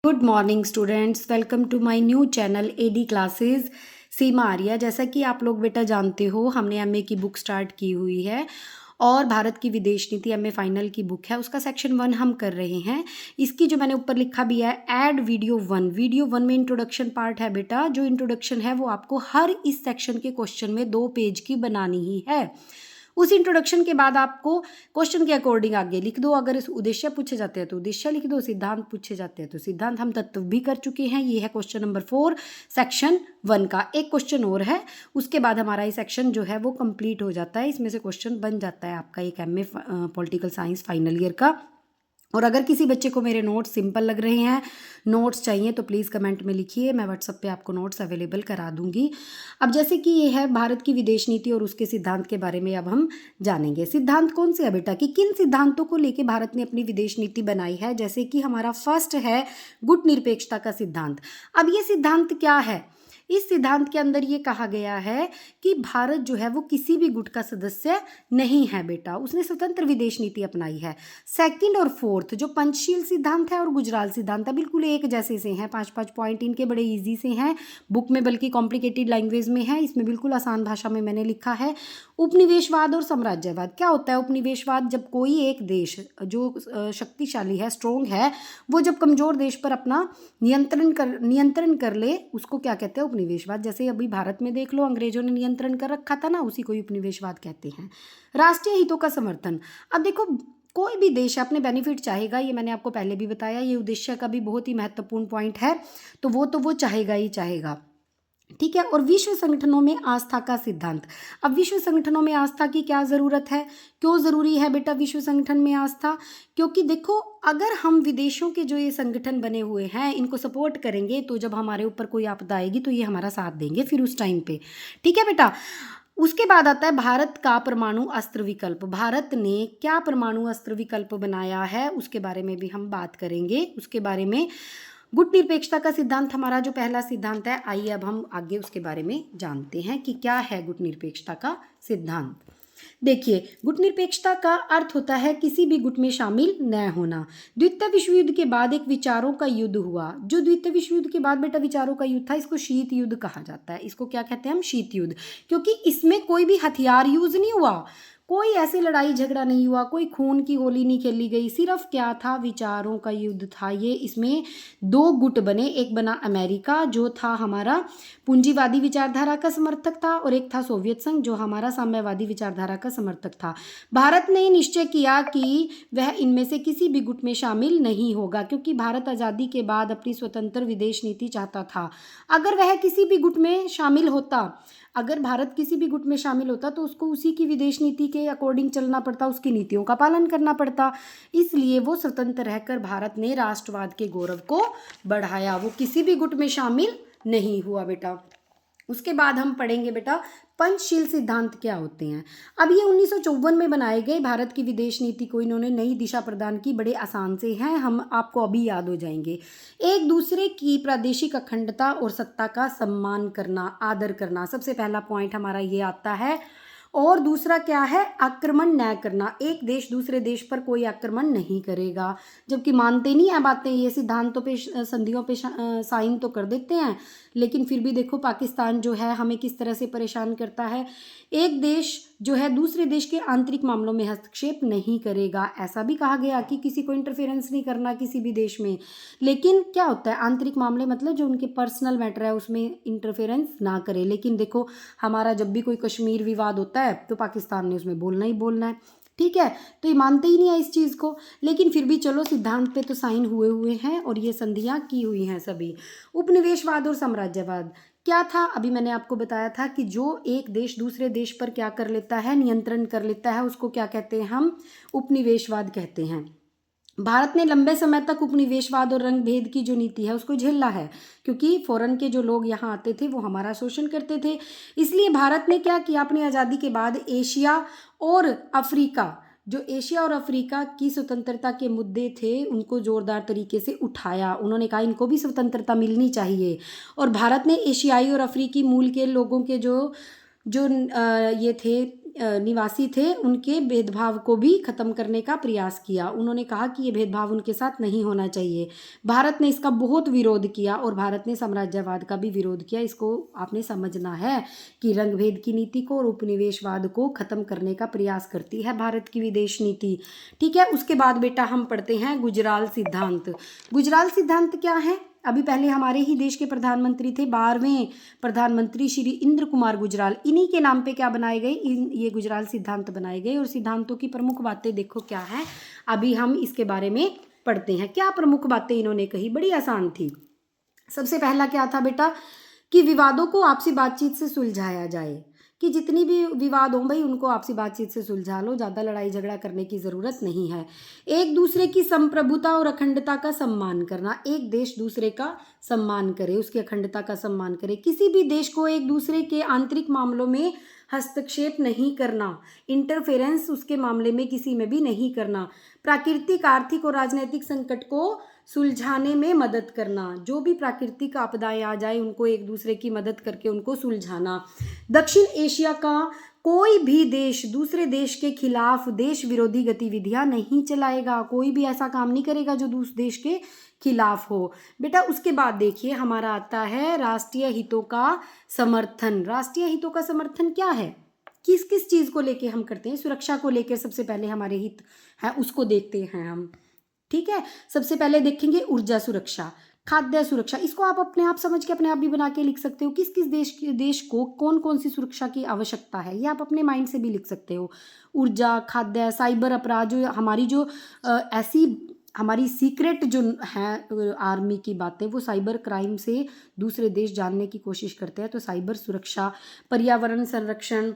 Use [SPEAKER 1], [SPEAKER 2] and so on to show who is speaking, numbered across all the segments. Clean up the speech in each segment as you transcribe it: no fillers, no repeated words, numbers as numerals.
[SPEAKER 1] Good morning students, welcome to my new channel AD classes. Seema Arya. जैसा कि आप लोग बेटा जानते हो, हमने एमए की बुक स्टार्ट की हुई है और भारत की विदेश नीति एमए फाइनल की बुक है, उसका सेक्शन 1 हम कर रहे हैं। इसकी जो मैंने ऊपर लिखा भी है ऐड वीडियो 1 में इंट्रोडक्शन पार्ट है बेटा। जो इंट्रोडक्शन है वो आपको हर इस सेक्शन के क्वेश्चन में 2 पेज की बनानी ही है। उस इंट्रोडक्शन के बाद आपको क्वेश्चन के अकॉर्डिंग आगे लिख दो। अगर इस उद्देश्य पूछे जाते हैं तो उद्देश्य लिख दो, सिद्धांत पूछे जाते हैं तो सिद्धांत। हम तत्व भी कर चुके हैं। ये है क्वेश्चन नंबर 4 सेक्शन 1 का। एक क्वेश्चन और है, उसके बाद हमारा ये सेक्शन जो है वो कंप्लीट हो जाता है। इसमें से क्वेश्चन बन जाता है आपका एक MA political science final year का। और अगर किसी बच्चे को मेरे नोट्स सिंपल लग रहे हैं, नोट्स चाहिए, तो प्लीज़ कमेंट में लिखिए, मैं व्हाट्सएप पे आपको नोट्स अवेलेबल करा दूंगी। अब जैसे कि ये है भारत की विदेश नीति और उसके सिद्धांत के बारे में अब हम जानेंगे। सिद्धांत कौन से है बेटा, कि किन सिद्धांतों को लेके भारत ने अपनी विदेश नीति बनाई है। जैसे कि हमारा फर्स्ट है गुटनिरपेक्षता का सिद्धांत। अब ये सिद्धांत क्या है, इस सिद्धांत के अंदर ये कहा गया है कि भारत जो है वो किसी भी गुट का सदस्य नहीं है बेटा, उसने स्वतंत्र विदेश नीति अपनाई है। सेकंड और फोर्थ जो पंचशील सिद्धांत है और गुजराल सिद्धांत है, बिल्कुल एक जैसे से हैं। 5-5 पॉइंट इनके बड़े इजी से हैं बुक में, बल्कि कॉम्प्लिकेटेड लैंग्वेज में है, इसमें बिल्कुल आसान भाषा में मैंने लिखा है। उपनिवेशवाद और साम्राज्यवाद क्या होता है। उपनिवेशवाद जब कोई एक देश जो शक्तिशाली है, स्ट्रोंग है, वो जब कमजोर देश पर अपना नियंत्रण कर ले, उसको क्या कहते हैं, उपनिवेशवाद। जैसे अभी भारत में देख लो, अंग्रेजों ने नियंत्रण कर रखा था ना, उसी को उपनिवेशवाद कहते हैं। राष्ट्रीय हितों का समर्थन। अब देखो, कोई भी देश अपने बेनिफिट चाहेगा, ये मैंने आपको पहले भी बताया, ये उद्देश्य का भी बहुत ही महत्वपूर्ण पॉइंट है, तो वो चाहेगा ही चाहेगा, ठीक है। और विश्व संगठनों में आस्था का सिद्धांत। अब विश्व संगठनों में आस्था की क्या ज़रूरत है, क्यों ज़रूरी है बेटा विश्व संगठन में आस्था। क्योंकि देखो, अगर हम विदेशों के जो ये संगठन बने हुए हैं इनको सपोर्ट करेंगे, तो जब हमारे ऊपर कोई आपदा आएगी तो ये हमारा साथ देंगे फिर उस टाइम पे, ठीक है बेटा। उसके बाद आता है भारत का परमाणु अस्त्र विकल्प। भारत ने क्या परमाणु अस्त्र विकल्प बनाया है, उसके बारे में भी हम बात करेंगे। उसके बारे में गुटनिरपेक्षता का सिद्धांत हमारा जो पहला सिद्धांत है, आइए अब हम आगे उसके बारे में जानते हैं कि क्या है गुटनिरपेक्षता का सिद्धांत। देखिए, गुटनिरपेक्षता का अर्थ होता है किसी भी गुट में शामिल न होना। द्वितीय विश्व युद्ध के बाद एक विचारों का युद्ध हुआ। जो द्वितीय विश्व युद्ध के बाद बेटा विचारों का युद्ध था, इसको शीत युद्ध कहा जाता है। इसको क्या कहते हैं हम, शीत युद्ध, क्योंकि इसमें कोई भी हथियार यूज नहीं हुआ, कोई ऐसी लड़ाई झगड़ा नहीं हुआ, कोई खून की होली नहीं खेली गई, सिर्फ क्या था, विचारों का युद्ध था ये। इसमें 2 गुट बने, एक बना अमेरिका जो था हमारा पूंजीवादी विचारधारा का समर्थक था, और एक था सोवियत संघ जो हमारा साम्यवादी विचारधारा का समर्थक था। भारत ने निश्चय किया कि वह इनमें से किसी भी गुट में शामिल नहीं होगा, क्योंकि भारत आज़ादी के बाद अपनी स्वतंत्र विदेश नीति चाहता था। अगर वह किसी भी गुट में शामिल होता, अगर भारत किसी भी गुट में शामिल होता, तो उसको उसी की विदेश नीति के अकॉर्डिंग चलना पड़ता, उसकी नीतियों का पालन करना पड़ता। इसलिए वो स्वतंत्र रहकर भारत ने राष्ट्रवाद के गौरव को बढ़ाया, वो किसी भी गुट में शामिल नहीं हुआ बेटा। उसके बाद हम पढ़ेंगे बेटा पंचशील सिद्धांत क्या होते हैं। अब ये 1954 में बनाए गए भारत की विदेश नीति को इन्होंने नई दिशा प्रदान की। बड़े आसान से हैं, हम आपको अभी याद हो जाएंगे। एक दूसरे की प्रादेशिक अखंडता और सत्ता का सम्मान करना, आदर करना, सबसे पहला पॉइंट हमारा ये आता है। और दूसरा क्या है, आक्रमण न करना। एक देश दूसरे देश पर कोई आक्रमण नहीं करेगा, जबकि मानते नहीं है बातें, ये सिद्धांतों पे संधियों पे साइन तो कर देते हैं, लेकिन फिर भी देखो पाकिस्तान जो है हमें किस तरह से परेशान करता है। एक देश जो है दूसरे देश के आंतरिक मामलों में हस्तक्षेप नहीं करेगा। ऐसा भी कहा गया कि किसी को इंटरफेरेंस नहीं करना किसी भी देश में। लेकिन क्या होता है, आंतरिक मामले मतलब जो उनके पर्सनल मैटर है उसमें इंटरफेरेंस ना करे। लेकिन देखो, हमारा जब भी कोई कश्मीर विवाद होता है तो पाकिस्तान ने उसमें बोलना ही बोलना है, ठीक है। तो ये मानते ही नहीं है इस चीज़ को, लेकिन फिर भी चलो सिद्धांत पे तो साइन हुए हैं और ये संधियाँ की हुई हैं सभी। उपनिवेशवाद और साम्राज्यवाद क्या था, अभी मैंने आपको बताया था कि जो एक देश दूसरे देश पर क्या कर लेता है, नियंत्रण कर लेता है, उसको क्या कहते हैं हम, उपनिवेशवाद कहते हैं। भारत ने लंबे समय तक उपनिवेशवाद और रंग भेद की जो नीति है उसको झेला है, क्योंकि फॉरेन के जो लोग यहाँ आते थे वो हमारा शोषण करते थे। इसलिए भारत ने क्या किया, अपनी आज़ादी के बाद एशिया और अफ्रीका की स्वतंत्रता के मुद्दे थे उनको जोरदार तरीके से उठाया। उन्होंने कहा इनको भी स्वतंत्रता मिलनी चाहिए। और भारत ने एशियाई और अफ्रीकी मूल के लोगों के जो ये थे निवासी थे उनके भेदभाव को भी खत्म करने का प्रयास किया। उन्होंने कहा कि ये भेदभाव उनके साथ नहीं होना चाहिए। भारत ने इसका बहुत विरोध किया और भारत ने साम्राज्यवाद का भी विरोध किया। इसको आपने समझना है कि रंगभेद की नीति को और उपनिवेशवाद को खत्म करने का प्रयास करती है भारत की विदेश नीति। ठीक है, उसके बाद बेटा हम पढ़ते हैं गुजराल सिद्धांत। गुजराल सिद्धांत क्या है? अभी पहले हमारे ही देश के प्रधानमंत्री थे, 12वें प्रधानमंत्री श्री इंद्र कुमार गुजराल, इन्हीं के नाम पे क्या बनाए गए, ये गुजराल सिद्धांत बनाए गए। और सिद्धांतों की प्रमुख बातें देखो क्या है, अभी हम इसके बारे में पढ़ते हैं। क्या प्रमुख बातें इन्होंने कही, बड़ी आसान थी। सबसे पहला क्या था बेटा कि विवादों को आपसी बातचीत से सुलझाया जाए, कि जितनी भी विवाद हो भाई उनको आपसी बातचीत से सुलझा लो, ज़्यादा लड़ाई झगड़ा करने की ज़रूरत नहीं है। एक दूसरे की संप्रभुता और अखंडता का सम्मान करना, एक देश दूसरे का सम्मान करे, उसकी अखंडता का सम्मान करे। किसी भी देश को एक दूसरे के आंतरिक मामलों में हस्तक्षेप नहीं करना, इंटरफेरेंस उसके मामले में किसी में भी नहीं करना। प्राकृतिक, आर्थिक और राजनीतिक संकट को सुलझाने में मदद करना, जो भी प्राकृतिक आपदाएं आ जाए उनको एक दूसरे की मदद करके उनको सुलझाना। दक्षिण एशिया का कोई भी देश दूसरे देश के खिलाफ देश विरोधी गतिविधियां नहीं चलाएगा, कोई भी ऐसा काम नहीं करेगा जो दूसरे देश के खिलाफ हो। बेटा उसके बाद देखिए हमारा आता है राष्ट्रीय हितों का समर्थन। राष्ट्रीय हितों का समर्थन क्या है, किस किस चीज़ को लेके हम करते हैं? सुरक्षा को लेकर सबसे पहले हमारे हित है उसको देखते हैं हम। ठीक है, सबसे पहले देखेंगे ऊर्जा सुरक्षा, खाद्य सुरक्षा। इसको आप अपने आप समझ के अपने आप भी बना के लिख सकते हो, किस किस देश को कौन कौन सी सुरक्षा की आवश्यकता है, ये आप अपने माइंड से भी लिख सकते हो। ऊर्जा, खाद्य, साइबर अपराध, जो हमारी जो ऐसी हमारी सीक्रेट जो है आर्मी की बातें, वो साइबर क्राइम से दूसरे देश जानने की कोशिश करते हैं, तो साइबर सुरक्षा। पर्यावरण संरक्षण,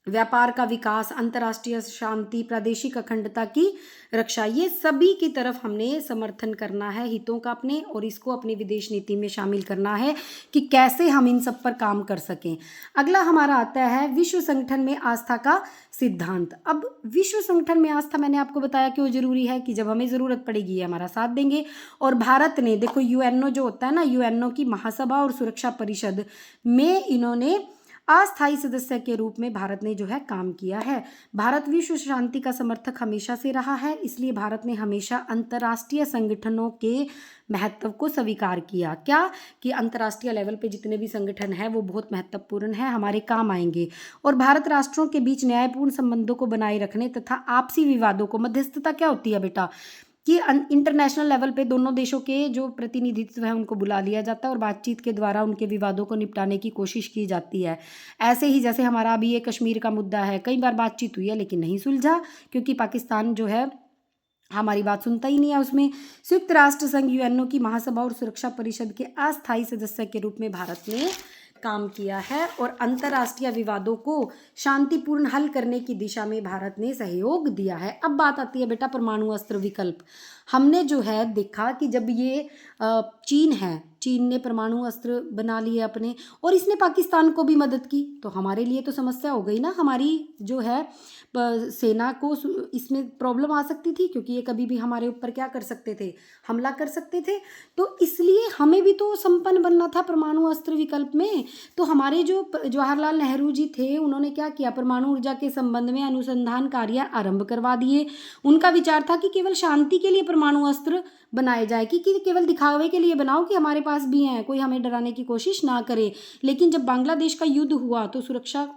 [SPEAKER 1] व्यापार का विकास, अंतर्राष्ट्रीय शांति, प्रादेशिक अखंडता की रक्षा, ये सभी की तरफ हमने समर्थन करना है हितों का अपने, और इसको अपनी विदेश नीति में शामिल करना है कि कैसे हम इन सब पर काम कर सकें। अगला हमारा आता है विश्व संगठन में आस्था का सिद्धांत। अब विश्व संगठन में आस्था मैंने आपको बताया क्यों जरूरी है, कि जब हमें ज़रूरत पड़ेगी ये हमारा साथ देंगे। और भारत ने देखो यूएनओ जो होता है ना, यूएनओ की महासभा और सुरक्षा परिषद में इन्होंने अस्थायी सदस्य के रूप में भारत ने जो है काम किया है। भारत विश्व शांति का समर्थक हमेशा से रहा है, इसलिए भारत ने हमेशा अंतर्राष्ट्रीय संगठनों के महत्व को स्वीकार किया। क्या कि अंतर्राष्ट्रीय लेवल पे जितने भी संगठन हैं वो बहुत महत्वपूर्ण है, हमारे काम आएंगे। और भारत राष्ट्रों के बीच न्यायपूर्ण संबंधों को बनाए रखने तथा आपसी विवादों को, मध्यस्थता क्या होती है बेटा, कि इंटरनेशनल लेवल पे दोनों देशों के जो प्रतिनिधित्व है उनको बुला लिया जाता है और बातचीत के द्वारा उनके विवादों को निपटाने की कोशिश की जाती है। ऐसे ही जैसे हमारा अभी ये कश्मीर का मुद्दा है, कई बार बातचीत हुई है लेकिन नहीं सुलझा, क्योंकि पाकिस्तान जो है हमारी बात सुनता ही नहीं है उसमें। संयुक्त राष्ट्र संघ यूएनओ की महासभा और सुरक्षा परिषद के अस्थायी सदस्य के रूप में भारत ने काम किया है और अंतर्राष्ट्रीय विवादों को शांतिपूर्ण हल करने की दिशा में भारत ने सहयोग दिया है। अब बात आती है बेटा परमाणु अस्त्र विकल्प। हमने जो है देखा कि जब ये चीन है, चीन ने परमाणु अस्त्र बना लिए अपने और इसने पाकिस्तान को भी मदद की, तो हमारे लिए तो समस्या हो गई ना, हमारी जो है सेना को इसमें प्रॉब्लम आ सकती थी, क्योंकि ये कभी भी हमारे ऊपर क्या कर सकते थे, हमला कर सकते थे। तो इसलिए हमें भी तो संपन्न बनना था परमाणु अस्त्र विकल्प में। तो हमारे जो जवाहरलाल नेहरू जी थे उन्होंने क्या किया, परमाणु ऊर्जा के संबंध में अनुसंधान कार्य आरंभ करवा दिए। उनका विचार था कि केवल शांति के लिए परमाणु अस्त्र बनाए जाए, कि केवल दिखावे के लिए बनाओ कि हमारे पास भी हैं, कोई हमें डराने की कोशिश ना करे। लेकिन जब बांग्लादेश का युद्ध हुआ तो सुरक्षा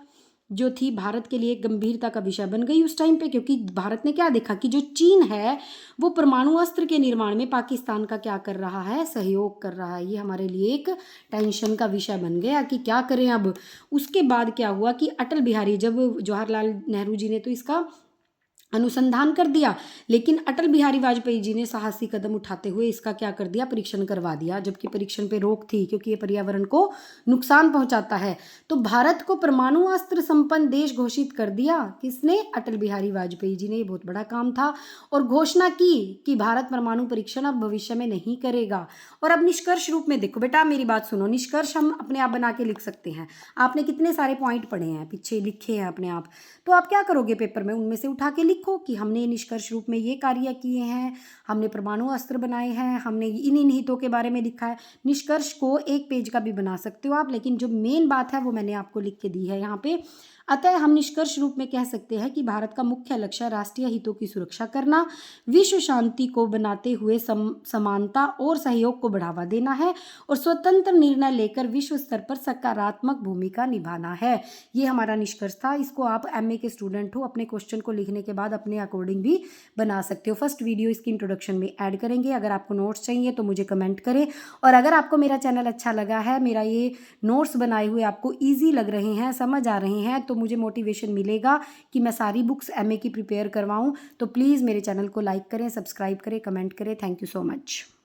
[SPEAKER 1] जो थी भारत के लिए गंभीरता का विषय बन गई उस टाइम पे, क्योंकि भारत ने क्या देखा कि जो चीन है वो परमाणु अस्त्र के निर्माण में पाकिस्तान का क्या कर रहा है, सहयोग कर रहा है। ये हमारे लिए एक टेंशन का विषय बन गया कि क्या करें अब। उसके बाद क्या हुआ कि अटल बिहारी, जब जवाहरलाल नेहरू जी ने तो इसका अनुसंधान कर दिया, लेकिन अटल बिहारी वाजपेयी जी ने साहसी कदम उठाते हुए इसका क्या कर दिया, परीक्षण करवा दिया, जबकि परीक्षण पे रोक थी क्योंकि ये पर्यावरण को नुकसान पहुंचाता है। तो भारत को परमाणु अस्त्र संपन्न देश घोषित कर दिया किसने, अटल बिहारी वाजपेयी जी ने। ये बहुत बड़ा काम था और घोषणा की कि भारत परमाणु परीक्षण अब भविष्य में नहीं करेगा। और अब निष्कर्ष रूप में देखो बेटा, मेरी बात सुनो, निष्कर्ष हम अपने आप बना के लिख सकते हैं। आपने कितने सारे पॉइंट पढ़े हैं, पीछे लिखे हैं अपने आप, तो आप क्या करोगे पेपर में, उनमें से उठा के लिखो कि हमने निष्कर्ष रूप में ये कार्य किए हैं, हमने परमाणु अस्त्र बनाए हैं, हमने इन हितों के बारे में लिखा है। निष्कर्ष को एक पेज का भी बना सकते हो आप, लेकिन जो मेन बात है वो मैंने आपको लिख के दी है यहाँ पे। अतः हम निष्कर्ष रूप में कह सकते हैं कि भारत का मुख्य लक्ष्य राष्ट्रीय हितों की सुरक्षा करना, विश्व शांति को बनाते हुए समानता और सहयोग को बढ़ावा देना है और स्वतंत्र निर्णय लेकर विश्व स्तर पर सकारात्मक भूमिका निभाना है। ये हमारा निष्कर्ष था। इसको आप एमए के स्टूडेंट हो, अपने क्वेश्चन को लिखने के बाद अपने अकॉर्डिंग भी बना सकते हो। फर्स्ट वीडियो इसकी इंट्रोडक्शन में ऐड करेंगे। अगर आपको नोट्स चाहिए तो मुझे कमेंट करें, और अगर आपको मेरा चैनल अच्छा लगा है, मेरा ये नोट्स बनाए हुए आपको ईजी लग रहे हैं, समझ आ रहे हैं, तो मुझे मोटिवेशन मिलेगा कि मैं सारी बुक्स एमए की प्रिपेयर करवाऊं। तो प्लीज़ मेरे चैनल को लाइक करें, सब्सक्राइब करें, कमेंट करें। Thank you so much.